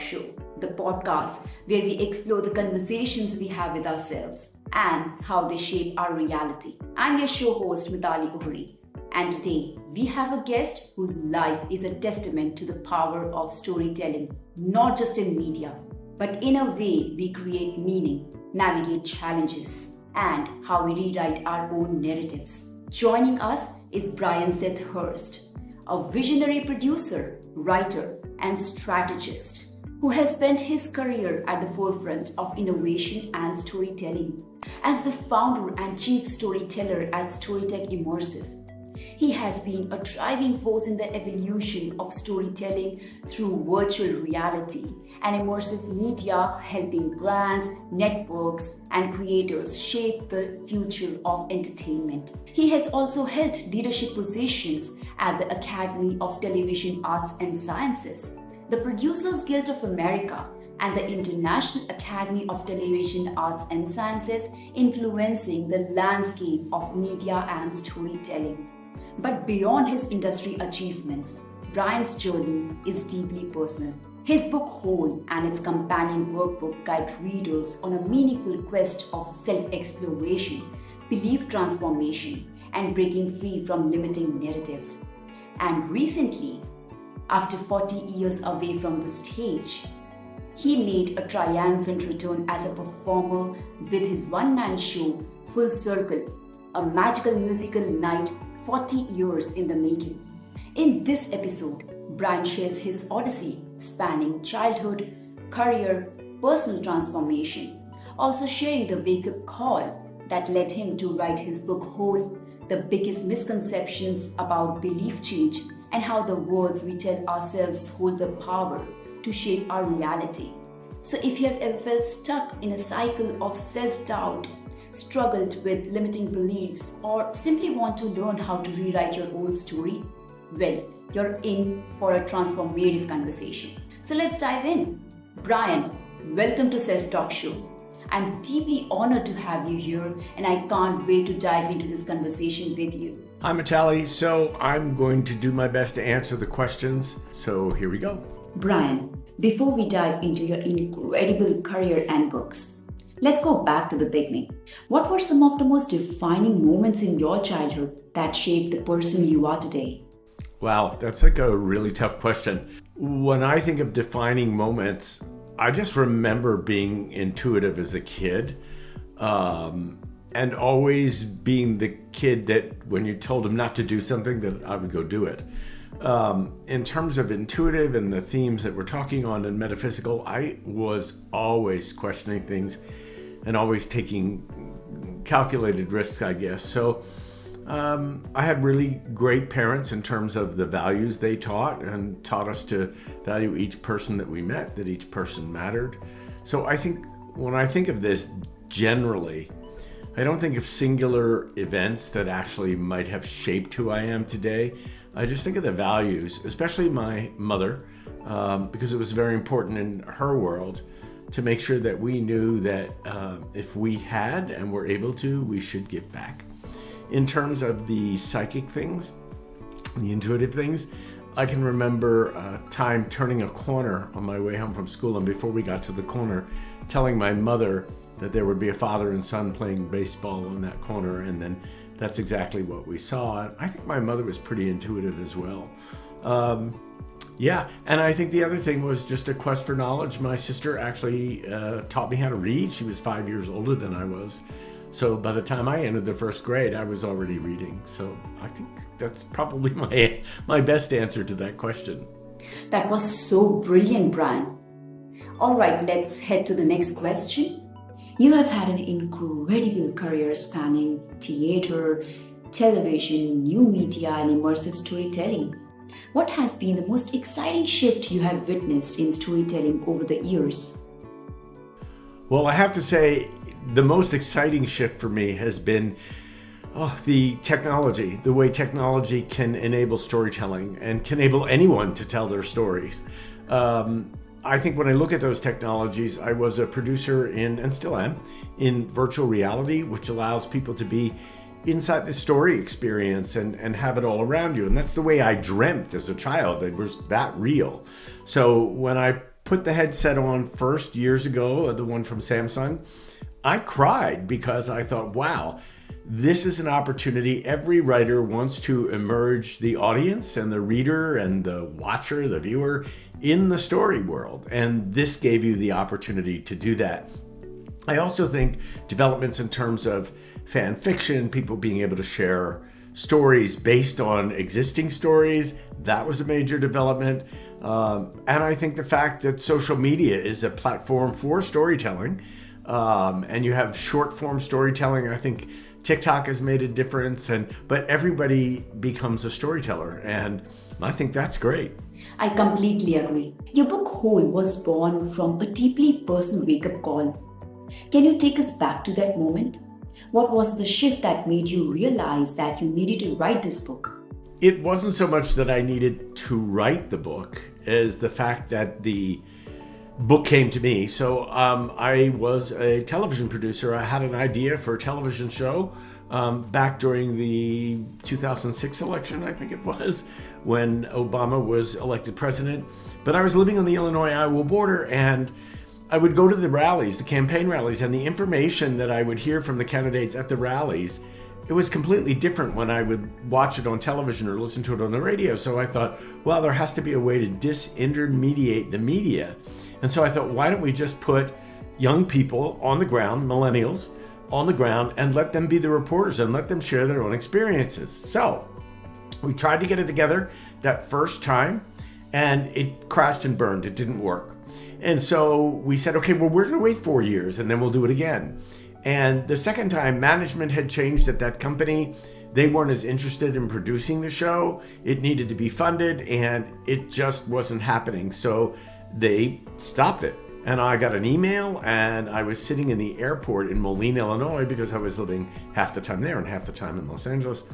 Show, the podcast where we explore the conversations we have with ourselves and how they shape our reality. I'm your show host, Meetali, and today we have a guest whose life is a testament to the power of storytelling, not just in media, but in a way we create meaning, navigate challenges, and how we rewrite our own narratives. Joining us is Brian Seth Hurst, a visionary producer, writer, and strategist who has spent his career at the forefront of innovation and storytelling. As the founder and chief storyteller at Storytech Immersive, he has been a driving force in the evolution of storytelling through virtual reality and immersive media, helping brands, networks, and creators shape the future of entertainment. He has also held leadership positions at the Academy of Television Arts and Sciences, the Producers Guild of America, and the International Academy of Television Arts and Sciences, influencing the landscape of media and storytelling. But beyond his industry achievements, Brian's journey is deeply personal. His book Whole and its Companion Workbook guide readers on a meaningful quest of self-exploration, belief transformation, and breaking free from limiting narratives. And recently, after 40 years away from the stage, he made a triumphant return as a performer with his one-man show Full Circle, a magical musical night 40 years in the making. In this episode, Brian shares his odyssey spanning childhood, career, personal transformation, also sharing the wake-up call that led him to write his book Whole, the biggest misconceptions about belief change, and how the words we tell ourselves hold the power to shape our reality. So if you have ever felt stuck in a cycle of self-doubt, struggled with limiting beliefs, or simply want to learn how to rewrite your own story, well, you're in for a transformative conversation. So let's dive in. Brian, welcome to Self-Talk Show. I'm deeply honored to have you here, and I can't wait to dive into this conversation with you. Hi, Meetali. So I'm going to do my best to answer the questions. So here we go. Brian, before we dive into your incredible career and books, let's go back to the beginning. What were some of the most defining moments in your childhood that shaped the person you are today? Wow, that's like a really tough question. When I think of defining moments, I just remember being intuitive as a kid, and always being the kid that when you told him not to do something, that I would go do it. In terms of intuitive and the themes that we're talking on and metaphysical, I was always questioning things and always taking calculated risks, I guess. So I had really great parents in terms of the values they taught and taught us to value each person that we met, that each person mattered. So I think when I think of this generally, I don't think of singular events that actually might have shaped who I am today. I just think of the values, especially my mother, because it was very important in her world to make sure that we knew that if we had and were able to, we should give back. In terms of the psychic things, the intuitive things, I can remember a time turning a corner on my way home from school, and before we got to the corner, telling my mother that there would be a father and son playing baseball on that corner, and then that's exactly what we saw. I think my mother was pretty intuitive as well. And I think the other thing was just a quest for knowledge. My sister actually taught me how to read. She was 5 years older than I was. So by the time I entered the first grade, I was already reading. So I think that's probably my best answer to that question. That was so brilliant, Brian. All right, let's head to the next question. You have had an incredible career spanning theater, television, new media, and immersive storytelling. What has been the most exciting shift you have witnessed in storytelling over the years? Well, I have to say the most exciting shift for me has been the technology, the way technology can enable storytelling and can enable anyone to tell their stories. I think when I look at those technologies, I was a producer in, and still am, in virtual reality, which allows people to be inside the story experience and have it all around you. And that's the way I dreamt as a child. It was that real. So when I put the headset on first years ago, the one from Samsung, I cried because I thought, wow, this is an opportunity. Every writer wants to immerse the audience and the reader and the watcher, the viewer, in the story world. And this gave you the opportunity to do that. I also think developments in terms of fan fiction, people being able to share stories based on existing stories, that was a major development. And I think the fact that social media is a platform for storytelling, and you have short form storytelling, I think TikTok has made a difference, but everybody becomes a storyteller, and I think that's great. I completely agree. Your book Whole was born from a deeply personal wake-up call. Can you take us back to that moment? What was the shift that made you realize that you needed to write this book? It wasn't so much that I needed to write the book as the fact that the book came to me. So I was a television producer. I had an idea for a television show back during the 2006 election, I think it was, when Obama was elected president. But I was living on the Illinois-Iowa border, and I would go to the rallies, the campaign rallies, and the information that I would hear from the candidates at the rallies, it was completely different when I would watch it on television or listen to it on the radio. So I thought, well, there has to be a way to disintermediate the media. And so I thought, why don't we just put young people on the ground, millennials, on the ground, and let them be the reporters and let them share their own experiences. So we tried to get it together that first time, and it crashed and burned. It didn't work. And so we said, okay, well, we're going to wait 4 years and then we'll do it again. And the second time, management had changed at that company. They weren't as interested in producing the show. It needed to be funded, and it just wasn't happening. So they stopped it. And I got an email, and I was sitting in the airport in Moline, Illinois, because I was living half the time there and half the time in Los Angeles.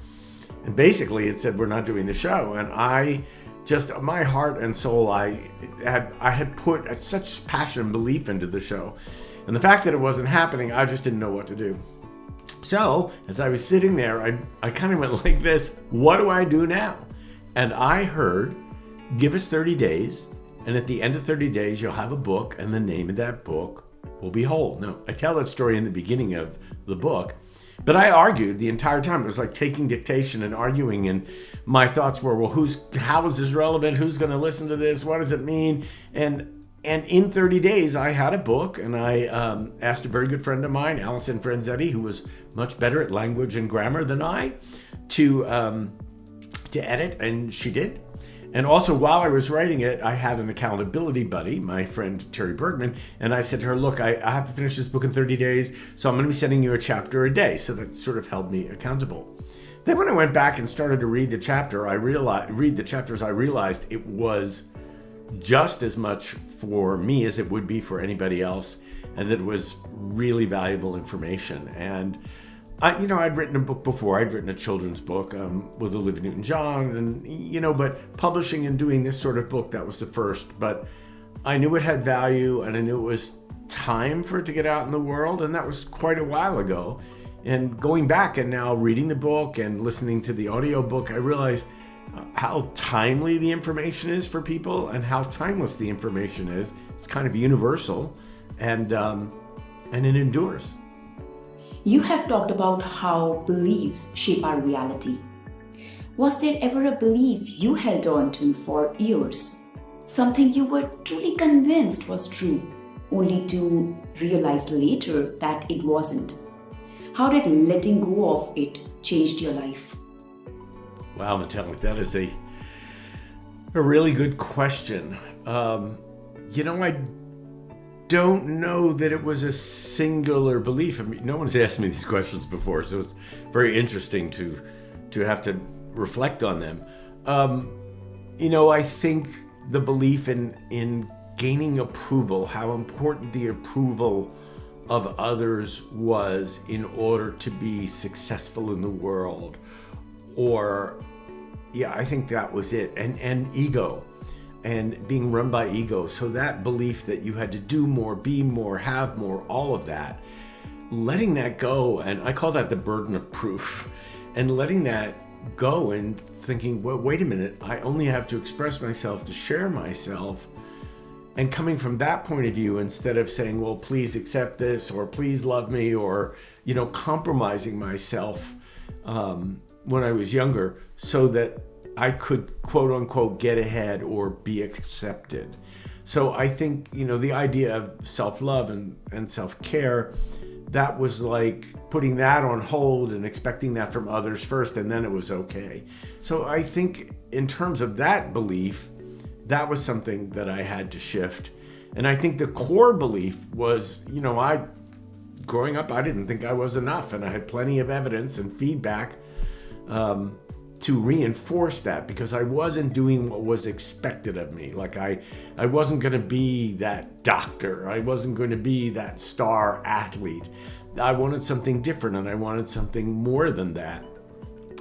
And basically it said, we're not doing the show. And I just, my heart and soul, I had put such passion and belief into the show. And the fact that it wasn't happening, I just didn't know what to do. So as I was sitting there, I kind of went like this, what do I do now? And I heard, give us 30 days. And at the end of 30 days, you'll have a book, and the name of that book will be Whole. Now, I tell that story in the beginning of the book, but I argued the entire time. It was like taking dictation and arguing, and my thoughts were, well, how is this relevant? Who's going to listen to this? What does it mean? And in 30 days, I had a book, and I asked a very good friend of mine, Allison Franzetti, who was much better at language and grammar than I, to edit, and she did. And also, while I was writing it, I had an accountability buddy, my friend Terry Bergman, and I said to her, look, I have to finish this book in 30 days, so I'm going to be sending you a chapter a day. So that sort of held me accountable. Then when I went back and started to read the chapters, I realized it was just as much for me as it would be for anybody else, and that it was really valuable information. And I'd written a book before. I'd written a children's book with Olivia Newton-John, and but publishing and doing this sort of book, that was the first. But I knew it had value, and I knew it was time for it to get out in the world, and that was quite a while ago. And going back and now reading the book and listening to the audiobook, I realized how timely the information is for people and how timeless the information is. It's kind of universal, and it endures. You have talked about how beliefs shape our reality. Was there ever a belief you held on to for years? Something you were truly convinced was true, only to realize later that it wasn't? How did letting go of it change your life? Wow, Meetali, that is a really good question. I don't know that it was a singular belief. I mean, no one's asked me these questions before, so it's very interesting to have to reflect on them. I think the belief in gaining approval, how important the approval of others was in order to be successful in the world, I think that was it. And ego. And being run by ego. So that belief that you had to do more, be more, have more, all of that, letting that go, and I call that the burden of proof, and letting that go and thinking, well, wait a minute, I only have to express myself, to share myself, And coming from that point of view, instead of saying, well, please accept this, or please love me, or, compromising myself when I was younger so that I could, quote unquote, get ahead or be accepted. So I think, the idea of self-love and self-care, that was like putting that on hold and expecting that from others first, and then it was okay. So I think in terms of that belief, that was something that I had to shift. And I think the core belief was, growing up, I didn't think I was enough, and I had plenty of evidence and feedback to reinforce that, because I wasn't doing what was expected of me. Like I wasn't going to be that doctor. I wasn't going to be that star athlete. I wanted something different, and I wanted something more than that.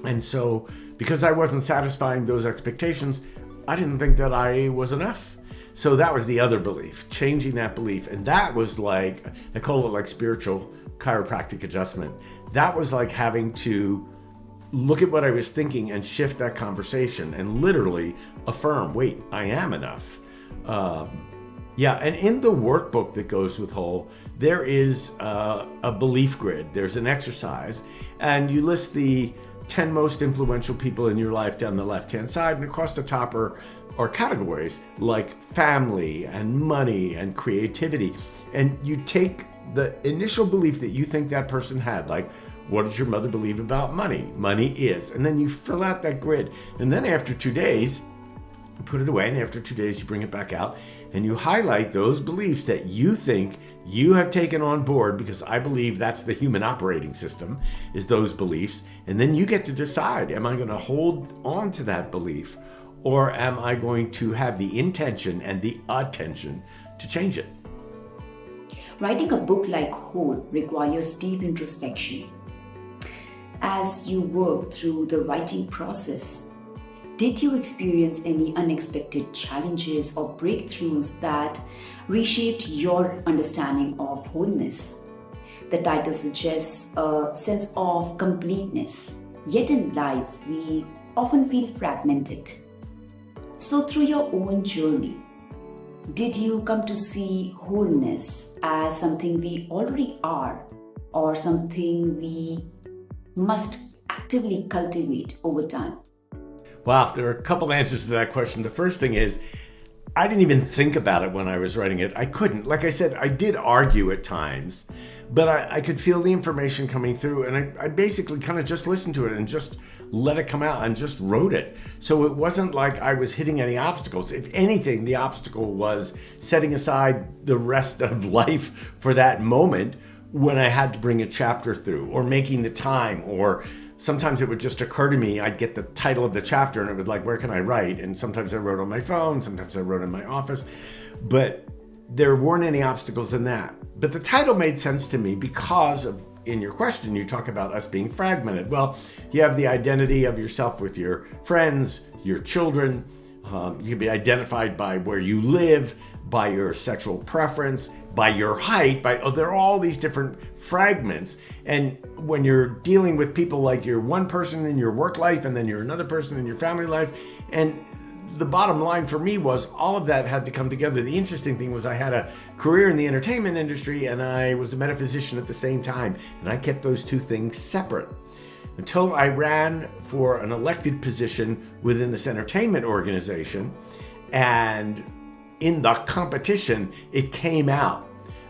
And so because I wasn't satisfying those expectations, I didn't think that I was enough. So that was the other belief, changing that belief. And that was like, I call it like spiritual chiropractic adjustment. That was like having to look at what I was thinking and shift that conversation and literally affirm, wait, I am enough. And in the workbook that goes with Whole, there is a belief grid. There's an exercise, and you list the 10 most influential people in your life down the left-hand side, and across the top are categories like family and money and creativity. And you take the initial belief that you think that person had, like, what does your mother believe about money? Money is. And then you fill out that grid. And then after 2 days, you put it away, and after 2 days, you bring it back out, and you highlight those beliefs that you think you have taken on board, because I believe that's the human operating system, is those beliefs. And then you get to decide, am I going to hold on to that belief, or am I going to have the intention and the attention to change it? Writing a book like Whole requires deep introspection. As you work through the writing process, did you experience any unexpected challenges or breakthroughs that reshaped your understanding of wholeness? The title suggests a sense of completeness, yet in life we often feel fragmented. So through your own journey, did you come to see wholeness as something we already are, or something we must actively cultivate over time? Wow, there are a couple answers to that question. The first thing is, I didn't even think about it when I was writing it. I couldn't. Like I said, I did argue at times, but I could feel the information coming through, and I basically kind of just listened to it and just let it come out and just wrote it. So it wasn't like I was hitting any obstacles. If anything, the obstacle was setting aside the rest of life for that moment when I had to bring a chapter through, or making the time, or sometimes it would just occur to me, I'd get the title of the chapter and it would like, where can I write? And sometimes I wrote on my phone, sometimes I wrote in my office, but there weren't any obstacles in that. But the title made sense to me because of, in your question, you talk about us being fragmented. Well, you have the identity of yourself with your friends, your children. You can be identified by where you live, by your sexual preference, by your height, there are all these different fragments. And when you're dealing with people, like you're one person in your work life and then you're another person in your family life. And the bottom line for me was all of that had to come together. The interesting thing was I had a career in the entertainment industry and I was a metaphysician at the same time. And I kept those two things separate until I ran for an elected position within this entertainment organization. And in the competition, it came out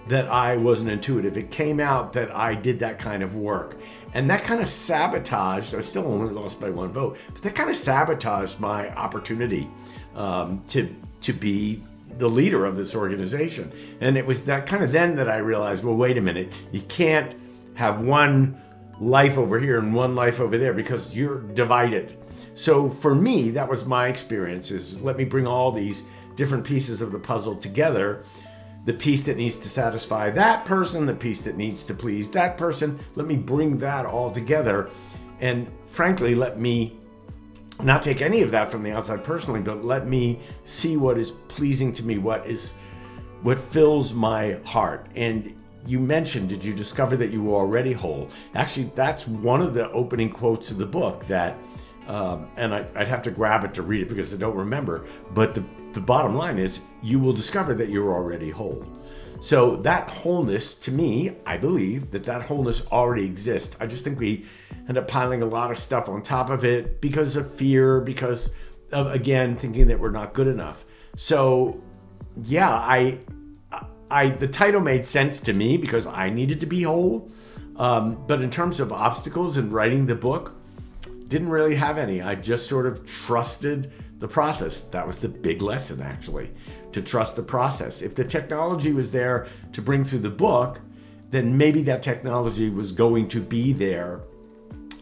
that I wasn't intuitive. It came out that I did that kind of work. And that kind of sabotaged, I still only lost by 1 vote, but that kind of sabotaged my opportunity to be the leader of this organization. And it was that kind of then that I realized, well, wait a minute, you can't have one life over here and one life over there because you're divided. So for me, that was my experience, is let me bring all these different pieces of the puzzle together. The piece that needs to satisfy that person, the piece that needs to please that person, let me bring that all together. And frankly, let me not take any of that from the outside personally, but let me see what is pleasing to me, what fills my heart. And you mentioned, did you discover that you were already whole? Actually, that's one of the opening quotes of the book that, and I'd have to grab it to read it because I don't remember, but the bottom line is you will discover that you're already whole. So that wholeness, to me, I believe that wholeness already exists. I just think we end up piling a lot of stuff on top of it because of fear, because of, again, thinking that we're not good enough. So yeah, the title made sense to me because I needed to be whole. But in terms of obstacles in writing the book, didn't really have any. I just sort of trusted the process. That was the big lesson, actually, to trust the process. If the technology was there to bring through the book, then maybe that technology was going to be there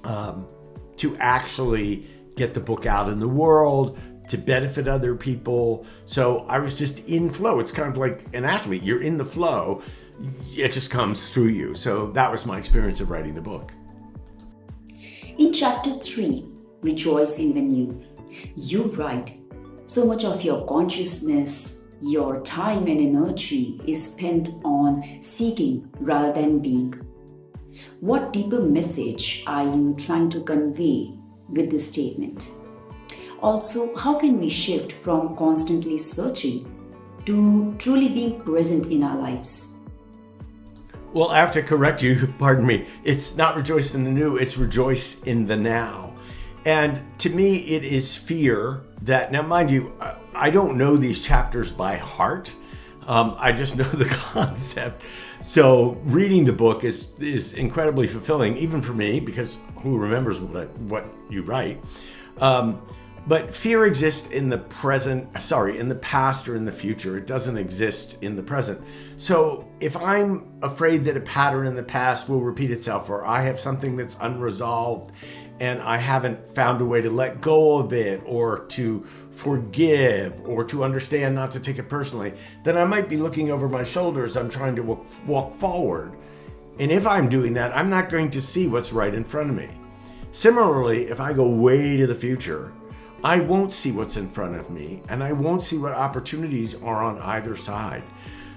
to actually get the book out in the world, to benefit other people. So I was just in flow. It's kind of like an athlete. You're in the flow. It just comes through you. So that was my experience of writing the book. In chapter 3, Rejoice in the New, you write, so much of your consciousness, your time and energy is spent on seeking rather than being. What deeper message are you trying to convey with this statement? Also, how can we shift from constantly searching to truly being present in our lives? Well, I have to correct you, pardon me. It's not rejoice in the new, it's rejoice in the now. And to me, it is fear that, now mind you, I don't know these chapters by heart. I just know the concept. So reading the book is incredibly fulfilling, even for me, because who remembers what you write? But fear exists in the in the past or in the future. It doesn't exist in the present. So if I'm afraid that a pattern in the past will repeat itself, or I have something that's unresolved and I haven't found a way to let go of it, or to forgive, or to understand not to take it personally, then I might be looking over my shoulders. I'm trying to walk forward. And if I'm doing that, I'm not going to see what's right in front of me. Similarly, if I go way to the future, I won't see what's in front of me, and I won't see what opportunities are on either side.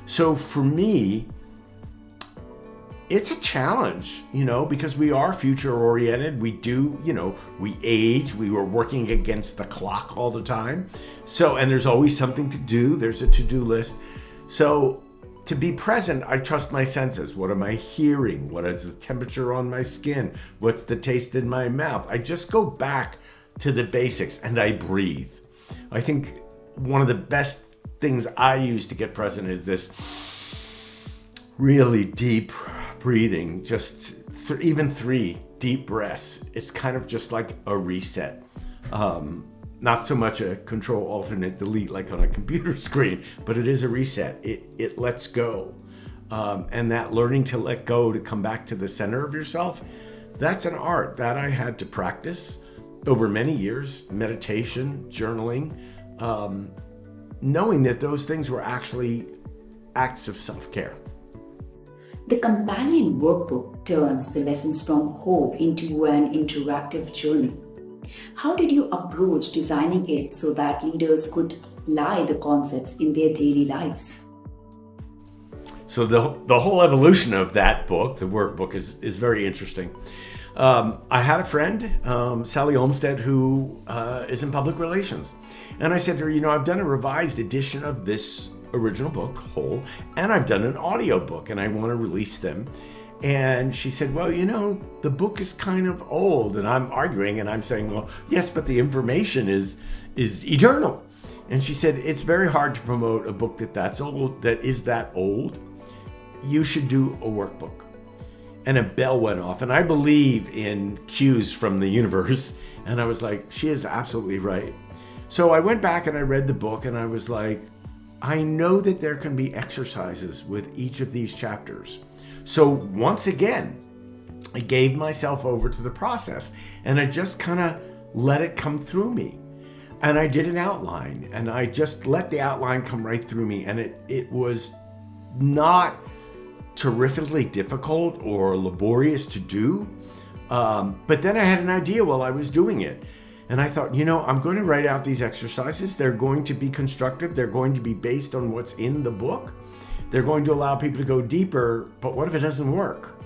So for me, it's a challenge, because we are future oriented. We do, we age, we were working against the clock all the time. So, and there's always something to do. There's a to-do list. So to be present, I trust my senses. What am I hearing? What is the temperature on my skin? What's the taste in my mouth? I just go back to the basics and I breathe. I think one of the best things I use to get present is this really deep breathing, just even 3 deep breaths. It's kind of just like a reset. Not so much a control alternate delete like on a computer screen, but it is a reset. It lets go. And that learning to let go, to come back to the center of yourself, that's an art that I had to practice over many years, meditation, journaling, knowing that those things were actually acts of self-care. The Companion Workbook turns the lessons from hope into an interactive journey. How did you approach designing it so that leaders could apply the concepts in their daily lives? So the whole evolution of that book, the workbook, is very interesting. I had a friend, Sally Olmsted, who is in public relations. And I said to her, I've done a revised edition of this original book, Whole, and I've done an audio book and I want to release them. And she said, well, the book is kind of old. And I'm arguing and I'm saying, well, yes, but the information is eternal. And she said, it's very hard to promote a book that is that old. You should do a workbook. And a bell went off. And I believe in cues from the universe. And I was like, she is absolutely right. So I went back and I read the book and I was like, I know that there can be exercises with each of these chapters. So once again, I gave myself over to the process and I just kind of let it come through me. And I did an outline and I just let the outline come right through me. And it was not terrifically difficult or laborious to do. But then I had an idea while I was doing it. And I thought, I'm going to write out these exercises. They're going to be constructive. They're going to be based on what's in the book. They're going to allow people to go deeper. But what if it doesn't work?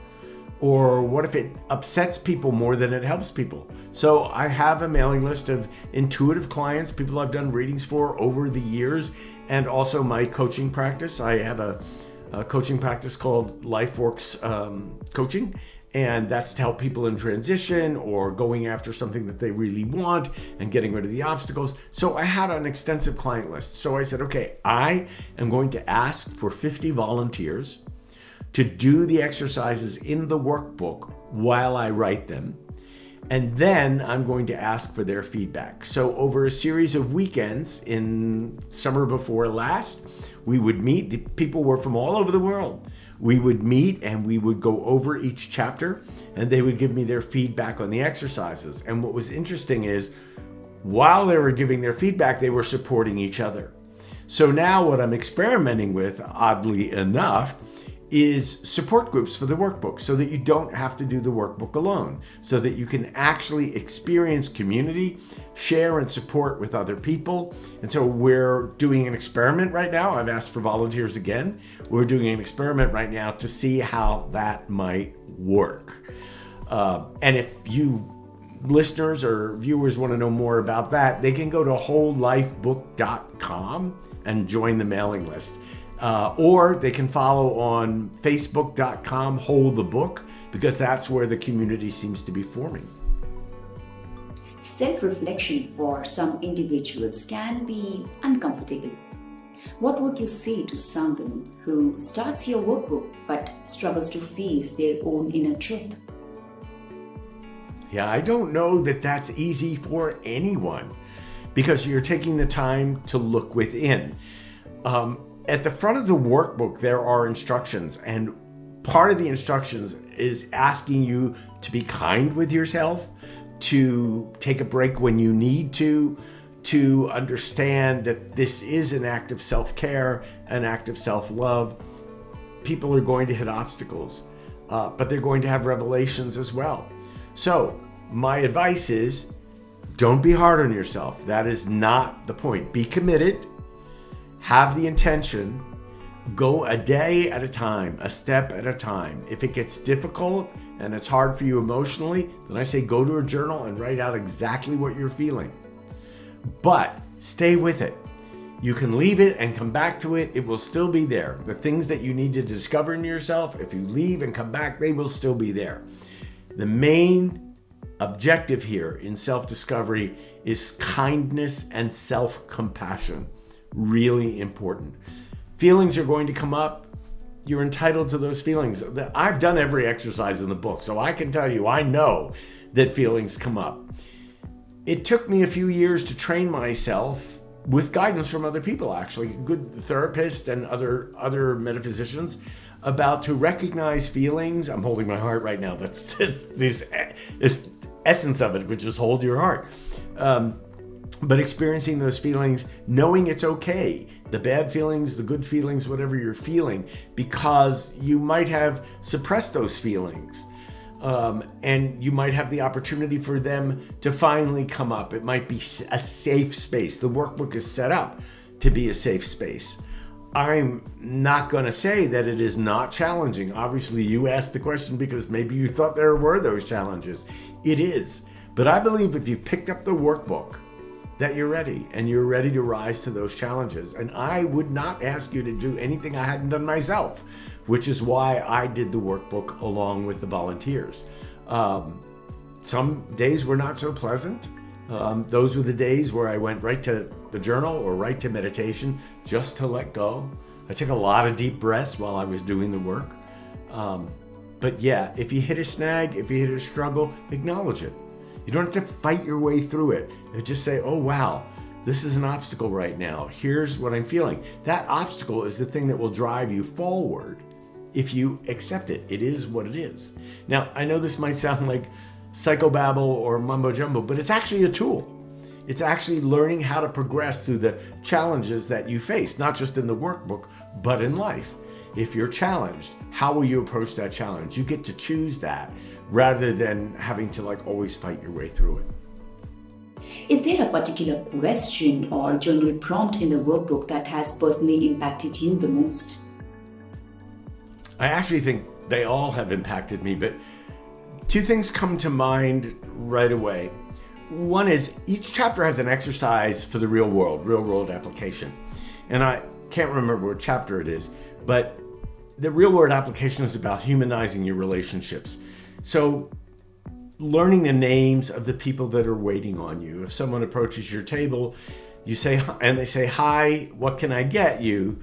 Or what if it upsets people more than it helps people? So I have a mailing list of intuitive clients, people I've done readings for over the years, and also my coaching practice. I have a coaching practice called LifeWorks Coaching, and that's to help people in transition or going after something that they really want and getting rid of the obstacles. So I had an extensive client list. So I said, okay, I am going to ask for 50 volunteers to do the exercises in the workbook while I write them. And then I'm going to ask for their feedback. So over a series of weekends in summer before last, we would meet. The people were from all over the world. We would meet and we would go over each chapter and they would give me their feedback on the exercises. And what was interesting is while they were giving their feedback, they were supporting each other. So now what I'm experimenting with, oddly enough, is support groups for the workbook so that you don't have to do the workbook alone, so that you can actually experience community, share and support with other people. And so we're doing an experiment right now. I've asked for volunteers again. We're doing an experiment right now to see how that might work. And if you listeners or viewers want to know more about that, they can go to wholelifebook.com and join the mailing list. Or they can follow on facebook.com, Hold the Book, because that's where the community seems to be forming. Self-reflection for some individuals can be uncomfortable. What would you say to someone who starts your workbook but struggles to face their own inner truth? Yeah, I don't know that that's easy for anyone because you're taking the time to look within. At the front of the workbook, there are instructions, and part of the instructions is asking you to be kind with yourself, to take a break when you need to understand that this is an act of self-care, an act of self-love. People are going to hit obstacles, but they're going to have revelations as well. So my advice is don't be hard on yourself. That is not the point. Be committed. Have the intention, go a day at a time, a step at a time. If it gets difficult and it's hard for you emotionally, then I say go to a journal and write out exactly what you're feeling. But stay with it. You can leave it and come back to it. It will still be there. The things that you need to discover in yourself, if you leave and come back, they will still be there. The main objective here in self-discovery is kindness and self-compassion. Really important. Feelings are going to come up. You're entitled to those feelings. I've done every exercise in the book, so I can tell you, I know that feelings come up. It took me a few years to train myself with guidance from other people, actually, good therapists and other metaphysicians, about to recognize feelings. I'm holding my heart right now. That's this essence of it, which is hold your heart. But experiencing those feelings, knowing it's okay, the bad feelings, the good feelings, whatever you're feeling, because you might have suppressed those feelings. And you might have the opportunity for them to finally come up. It might be a safe space. The workbook is set up to be a safe space. I'm not going to say that it is not challenging. Obviously, you asked the question because maybe you thought there were those challenges. It is. But I believe if you picked up the workbook, that you're ready and you're ready to rise to those challenges. And I would not ask you to do anything I hadn't done myself, which is why I did the workbook along with the volunteers. Some days were not so pleasant. Those were the days where I went right to the journal or right to meditation just to let go. I took a lot of deep breaths while I was doing the work. But yeah, if you hit a snag, if you hit a struggle, acknowledge it. You don't have to fight your way through it. You just say, oh, wow, this is an obstacle right now. Here's what I'm feeling. That obstacle is the thing that will drive you forward if you accept it. It is what it is. Now, I know this might sound like psychobabble or mumbo jumbo, but it's actually a tool. It's actually learning how to progress through the challenges that you face, not just in the workbook, but in life. If you're challenged, how will you approach that challenge? You get to choose that rather than having to always fight your way through it. Is there a particular question or journal prompt in the workbook that has personally impacted you the most? I actually think they all have impacted me, but two things come to mind right away. One is each chapter has an exercise for the real world application. And I can't remember what chapter it is, but the real world application is about humanizing your relationships. So learning the names of the people that are waiting on you. If someone approaches your table, you say, and they say, "Hi, what can I get you?"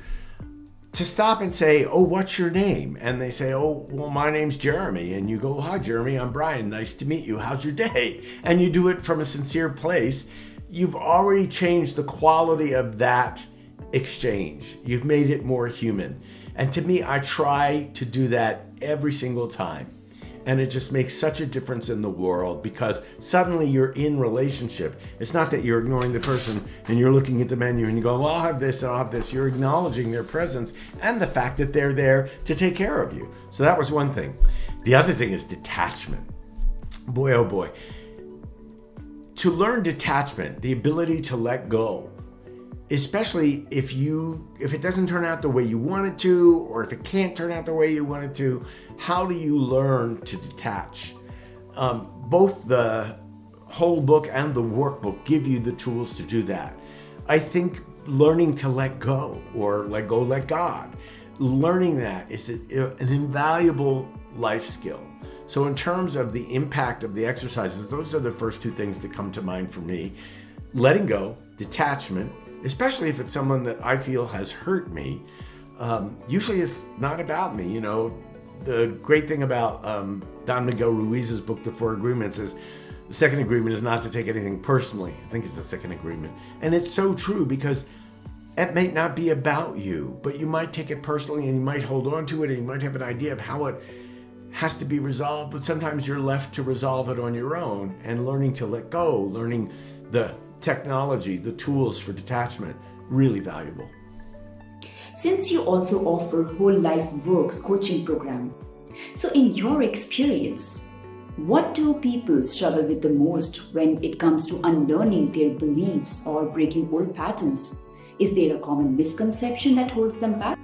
To stop and say, "Oh, what's your name?" And they say, "Oh, well, my name's Jeremy." And you go, "Hi, Jeremy, I'm Brian. Nice to meet you. How's your day?" And you do it from a sincere place. You've already changed the quality of that exchange. You've made it more human. And to me, I try to do that every single time. And it just makes such a difference in the world because suddenly you're in relationship. It's not that you're ignoring the person and you're looking at the menu and you go, "Well, I'll have this and I'll have this." You're acknowledging their presence and the fact that they're there to take care of you. So that was one thing. The other thing is detachment. Boy, oh boy. To learn detachment, the ability to let go, especially if it doesn't turn out the way you want it to, or if it can't turn out the way you want it to, how do you learn to detach? Both the whole book and the workbook give you the tools to do that. I think learning to let go, or let go, let God, learning that is an invaluable life skill. So in terms of the impact of the exercises, those are the first two things that come to mind for me. Letting go, detachment, especially if it's someone that I feel has hurt me. Usually it's not about me. The great thing about Don Miguel Ruiz's book, The Four Agreements, is the second agreement is not to take anything personally. I think it's the second agreement. And it's so true because it may not be about you, but you might take it personally and you might hold on to it and you might have an idea of how it has to be resolved, but sometimes you're left to resolve it on your own. And learning to let go, learning the technology, the tools for detachment, really valuable. Since you also offer Whole Life Works coaching program, so in your experience, what do people struggle with the most when it comes to unlearning their beliefs or breaking old patterns? Is there a common misconception that holds them back?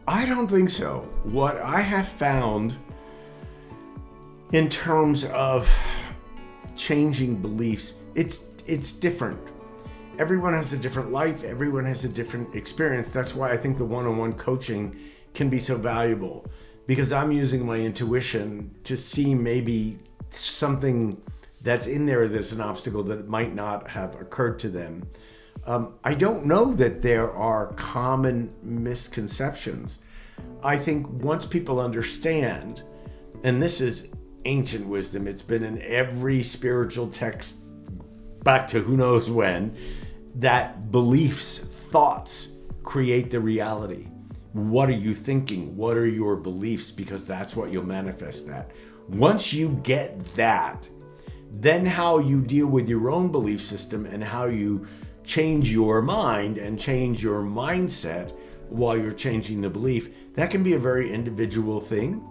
I don't think so. What I have found in terms of changing beliefs, it's different. Everyone has a different life. Everyone has a different experience. That's why I think the one-on-one coaching can be so valuable, because I'm using my intuition to see maybe something that's in there that's an obstacle that might not have occurred to them. I don't know that there are common misconceptions. I think once people understand, and this is ancient wisdom, it's been in every spiritual text back to who knows when, that beliefs, thoughts create the reality. What are you thinking? What are your beliefs? Because that's what you'll manifest that. Once you get that, then how you deal with your own belief system and how you change your mind and change your mindset while you're changing the belief, that can be a very individual thing.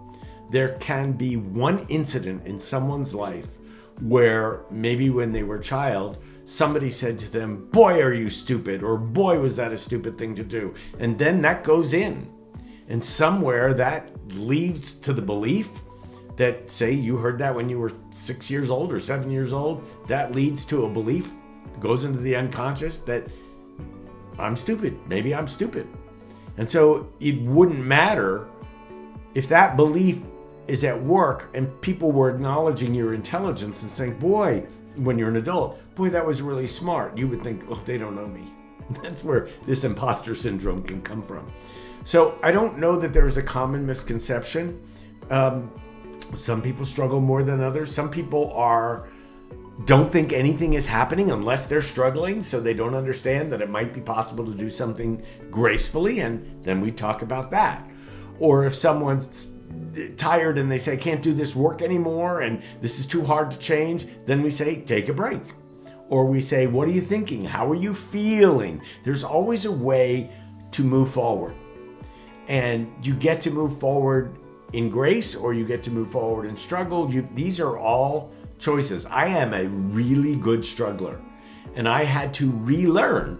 There can be one incident in someone's life where maybe when they were a child, somebody said to them, "Boy, are you stupid," or "Boy, was that a stupid thing to do." And then that goes in. And somewhere that leads to the belief that, say you heard that when you were 6 years old or 7 years old, that leads to a belief, goes into the unconscious that I'm stupid, maybe I'm stupid. And so it wouldn't matter if that belief is at work and people were acknowledging your intelligence and saying, "Boy," when you're an adult, "Boy, that was really smart." You would think, "Oh, they don't know me." That's where this imposter syndrome can come from. So I don't know that there's a common misconception. Some people struggle more than others. Some people don't think anything is happening unless they're struggling, so they don't understand that it might be possible to do something gracefully, and then we talk about that. Or if someone's tired and they say, "I can't do this work anymore and this is too hard to change," then we say, "Take a break." Or we say, "What are you thinking? How are you feeling?" There's always a way to move forward. And you get to move forward in grace, or you get to move forward in struggle. These are all choices. I am a really good struggler, and I had to relearn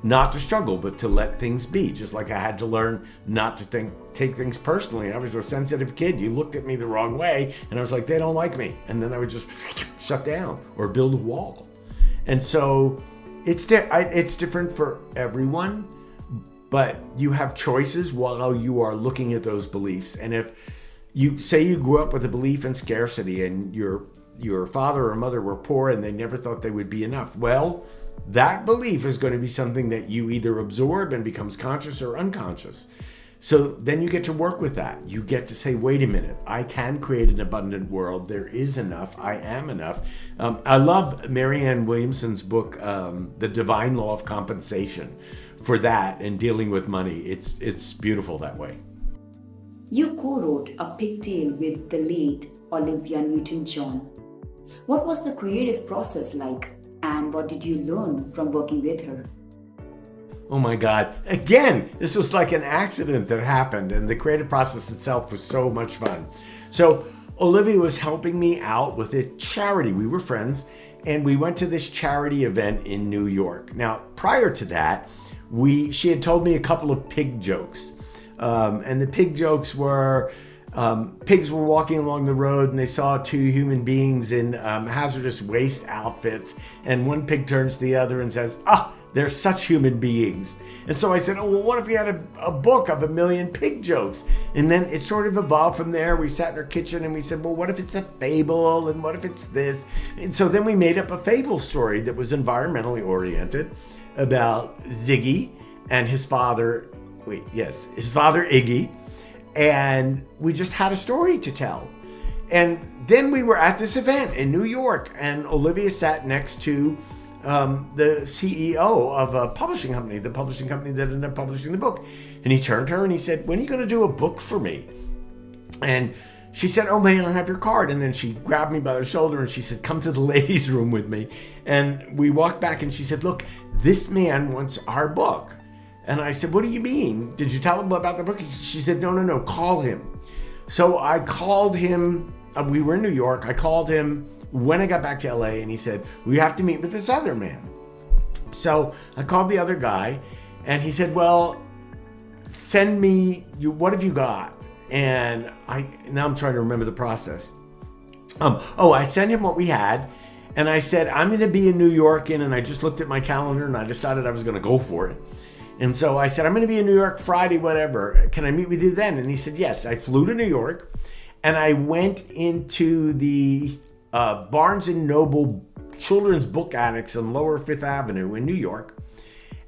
not to struggle, but to let things be. Just like I had to learn not to take things personally. I was a sensitive kid. You looked at me the wrong way, and I was like, they don't like me. And then I would just shut down or build a wall. And so it's different for everyone, but you have choices while you are looking at those beliefs. And if you say you grew up with a belief in scarcity and your father or mother were poor and they never thought they would be enough, well, that belief is going to be something that you either absorb and becomes conscious or unconscious. So then you get to work with that. You get to say, wait a minute, I can create an abundant world. There is enough. I am enough. I love Marianne Williamson's book, The Divine Law of Compensation, for that and dealing with money. It's beautiful that way. You co-wrote A Pigtale with the late Olivia Newton-John. What was the creative process like, and what did you learn from working with her? Oh my God. Again, this was like an accident that happened, and the creative process itself was so much fun. So Olivia was helping me out with a charity. We were friends, and we went to this charity event in New York. Now, prior to that, she had told me a couple of pig jokes. And the pig jokes were, pigs were walking along the road and they saw two human beings in hazardous waste outfits. And one pig turns to the other and says, they're such human beings. And so I said, well, what if we had a book of 1,000,000 pig jokes? And then it sort of evolved from there. We sat in our kitchen and we said, well, what if it's a fable? And what if it's this? And so then we made up a fable story that was environmentally oriented about Ziggy and his father Iggy, and we just had a story to tell. And then we were at this event in New York, and Olivia sat next to the CEO of a publishing company, the publishing company that ended up publishing the book. And he turned to her and he said, when are you going to do a book for me? And she said, oh man, I have your card. And then she grabbed me by the shoulder and she said, come to the ladies' room with me. And we walked back and she said, look, this man wants our book. And I said, what do you mean? Did you tell him about the book? She said, no, call him. So I called him. We were in New York. I called him when I got back to LA and he said, we have to meet with this other man. So I called the other guy and he said, well, send me, what have you got? And now I'm trying to remember the process. I sent him what we had. And I said, I'm going to be in New York and I just looked at my calendar and I decided I was going to go for it. And so I said, I'm going to be in New York Friday, whatever. Can I meet with you then? And he said, yes. I flew to New York and I went into the Barnes & Noble Children's Book Annex on Lower Fifth Avenue in New York.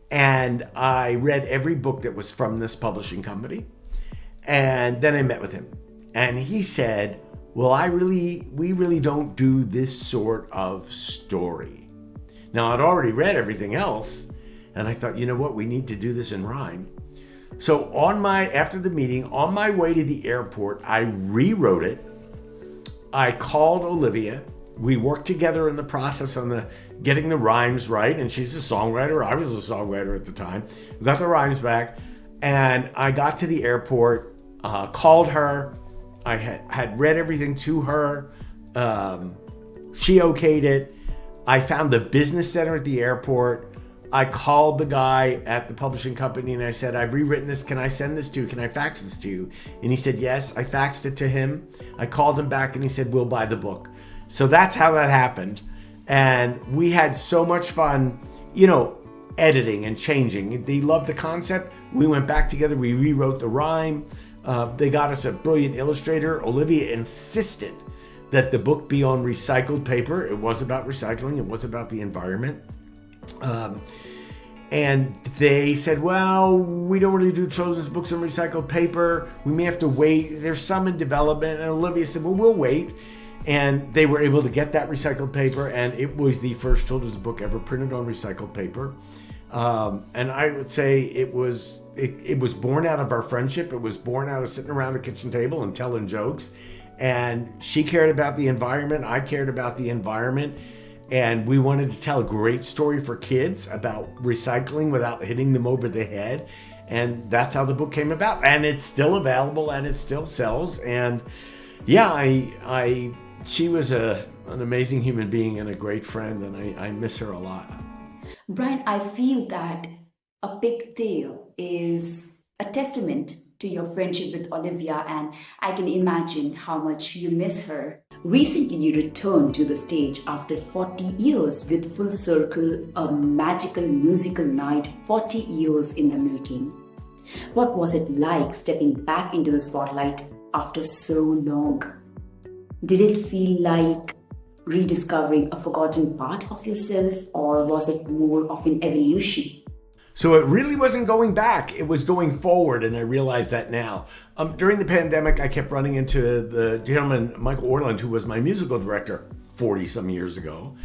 And I read every book that was from this publishing company. And then I met with him. And he said, well, we really don't do this sort of story. Now, I'd already read everything else. And I thought, you know what, we need to do this in rhyme. So after the meeting, on my way to the airport, I rewrote it. I called Olivia. We worked together in the process on getting the rhymes right. And she's a songwriter. I was a songwriter at the time. We got the rhymes back. And I got to the airport, called her. I had read everything to her. She okayed it. I found the business center at the airport. I called the guy at the publishing company and I said, I've rewritten this. Can I send this to you? Can I fax this to you? And he said, yes. I faxed it to him. I called him back and he said, we'll buy the book. So that's how that happened. And we had so much fun, editing and changing. They loved the concept. We went back together. We rewrote the rhyme. They got us a brilliant illustrator. Olivia insisted that the book be on recycled paper. It was about recycling. It was about the environment. And they said, well, we don't really do children's books on recycled paper. We may have to wait. There's some in development. And Olivia said, well, we'll wait. And they were able to get that recycled paper. And it was the first children's book ever printed on recycled paper. And I would say it was born out of our friendship. It was born out of sitting around the kitchen table and telling jokes. And she cared about the environment. I cared about the environment. And we wanted to tell a great story for kids about recycling without hitting them over the head. And that's how the book came about. And it's still available and it still sells. And yeah, she was an amazing human being and a great friend. And I miss her a lot. Brian, I feel that A pigtail is a testament to your friendship with Olivia, and I can imagine how much you miss her. Recently, you returned to the stage after 40 years with Full Circle, a magical musical night 40 years in the making. What was it like stepping back into the spotlight after so long? Did it feel like rediscovering a forgotten part of yourself, or was it more of an evolution? So it really wasn't going back, it was going forward, and I realize that now. During the pandemic, I kept running into the gentleman, Michael Orland, who was my musical director 40 some years ago.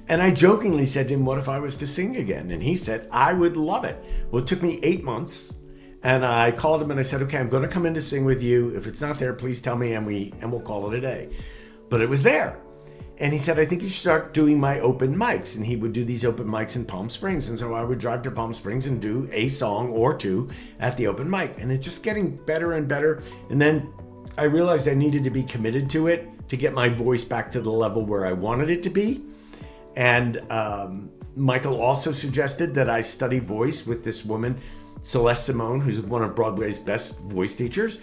And I jokingly said to him, what if I was to sing again? And he said, I would love it. Well, it took me 8 months. And I called him and I said, okay, I'm going to come in to sing with you. If it's not there, please tell me and we'll call it a day. But it was there. And he said, I think you should start doing my open mics. And he would do these open mics in Palm Springs. And so I would drive to Palm Springs and do a song or two at the open mic. And it's just getting better and better. And then I realized I needed to be committed to it to get my voice back to the level where I wanted it to be. And Michael also suggested that I study voice with this woman, Celeste Simone, who's one of Broadway's best voice teachers.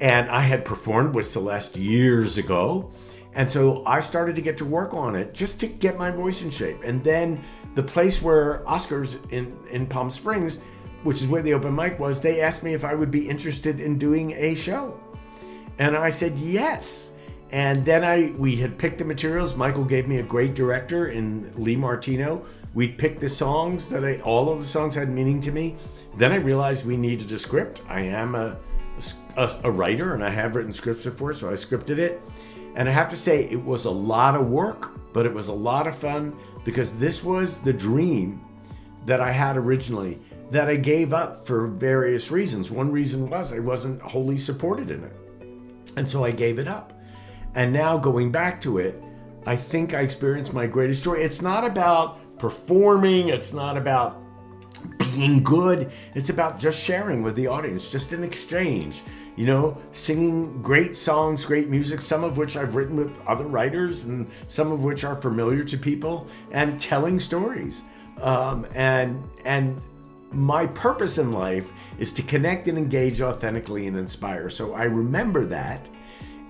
And I had performed with Celeste years ago. And so I started to get to work on it just to get my voice in shape. And then the place where Oscar's in Palm Springs, which is where the open mic was, they asked me if I would be interested in doing a show. And I said yes. And then we had picked the materials. Michael gave me a great director in Lee Martino. We picked the songs all of the songs had meaning to me. Then I realized we needed a script. I am a writer and I have written scripts before, so I scripted it. And I have to say, it was a lot of work, but it was a lot of fun because this was the dream that I had originally that I gave up for various reasons. One reason was I wasn't wholly supported in it. And so I gave it up. And now going back to it, I think I experienced my greatest joy. It's not about performing. It's not about being good. It's about just sharing with the audience, just an exchange. You know, singing great songs, great music, some of which I've written with other writers and some of which are familiar to people, and telling stories. And my purpose in life is to connect and engage authentically and inspire. So I remember that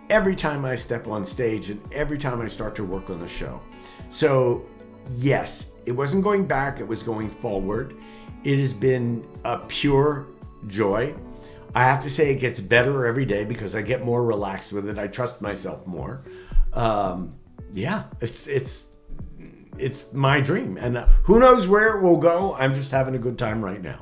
every time I step on stage and every time I start to work on the show. So yes, it wasn't going back, it was going forward. It has been a pure joy. I have to say it gets better every day because I get more relaxed with it. I trust myself more. Yeah, it's my dream. And who knows where it will go? I'm just having a good time right now.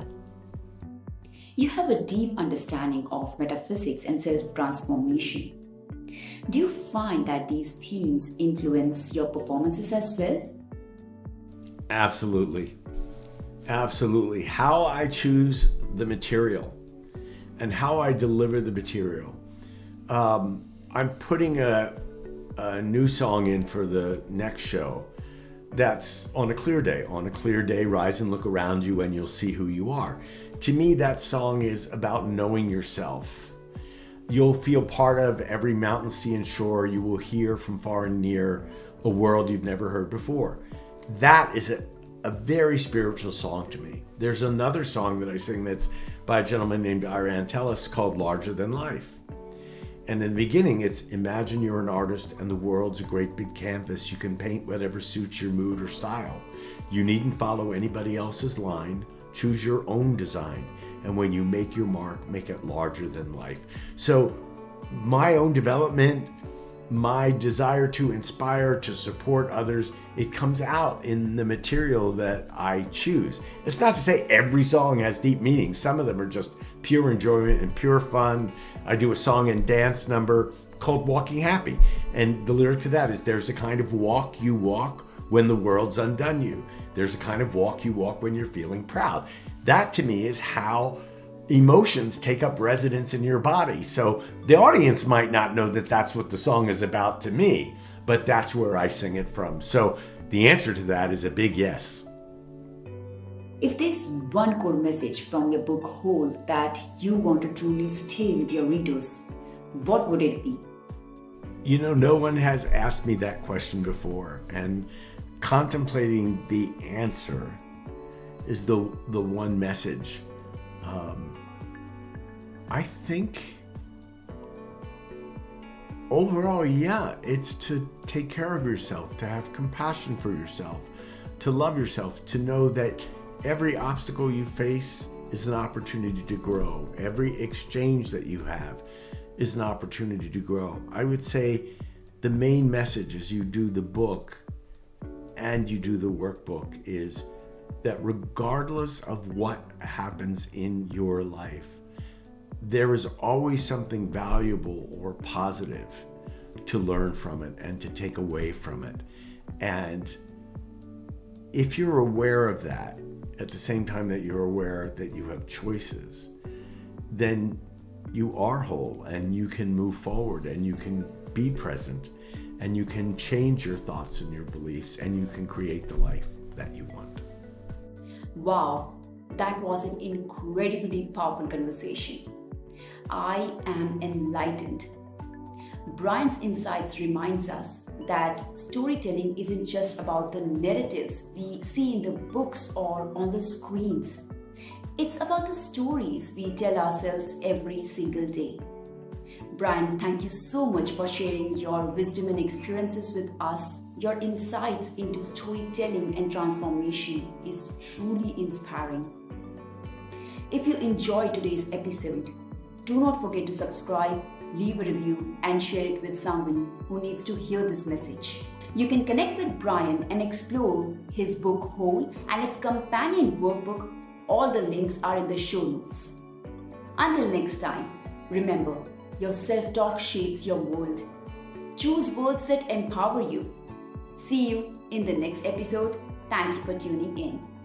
You have a deep understanding of metaphysics and self-transformation. Do you find that these themes influence your performances as well? Absolutely. Absolutely. How I choose the material and how I deliver the material. I'm putting a new song in for the next show that's on a clear day. On a clear day, rise and look around you and you'll see who you are. To me, that song is about knowing yourself. You'll feel part of every mountain, sea, and shore. You will hear from far and near a world you've never heard before. That is a very spiritual song to me. There's another song that I sing that's by a gentleman named Iran Tellis called Larger Than Life. And in the beginning, it's imagine you're an artist and the world's a great big canvas. You can paint whatever suits your mood or style. You needn't follow anybody else's line. Choose your own design. And when you make your mark, make it larger than life. So my own development, my desire to inspire, to support others, it comes out in the material that I choose. It's not to say every song has deep meaning. Some of them are just pure enjoyment and pure fun. I do a song and dance number called Walking Happy. And the lyric to that is, there's a kind of walk you walk when the world's undone you. There's a kind of walk you walk when you're feeling proud. That to me is how emotions take up residence in your body. So the audience might not know that that's what the song is about to me, but that's where I sing it from. So the answer to that is a big yes. If there's one core message from your book Whole that you want to truly stay with your readers, what would it be? You know, no one has asked me that question before, and contemplating the answer is the one message. I think overall, yeah, it's to take care of yourself, to have compassion for yourself, to love yourself, to know that every obstacle you face is an opportunity to grow. Every exchange that you have is an opportunity to grow. I would say the main message as you do the book and you do the workbook is that regardless of what happens in your life, there is always something valuable or positive to learn from it and to take away from it. And if you're aware of that, at the same time that you're aware that you have choices, then you are whole and you can move forward and you can be present and you can change your thoughts and your beliefs and you can create the life that you want. Wow, that was an incredibly powerful conversation. I am enlightened. Brian's insights reminds us that storytelling isn't just about the narratives we see in the books or on the screens. It's about the stories we tell ourselves every single day. Brian, thank you so much for sharing your wisdom and experiences with us. Your insights into storytelling and transformation is truly inspiring. If you enjoyed today's episode, do not forget to subscribe, leave a review, and share it with someone who needs to hear this message. You can connect with Brian and explore his book Whole and its companion workbook. All the links are in the show notes. Until next time, remember, your self-talk shapes your world. Choose words that empower you. See you in the next episode. Thank you for tuning in.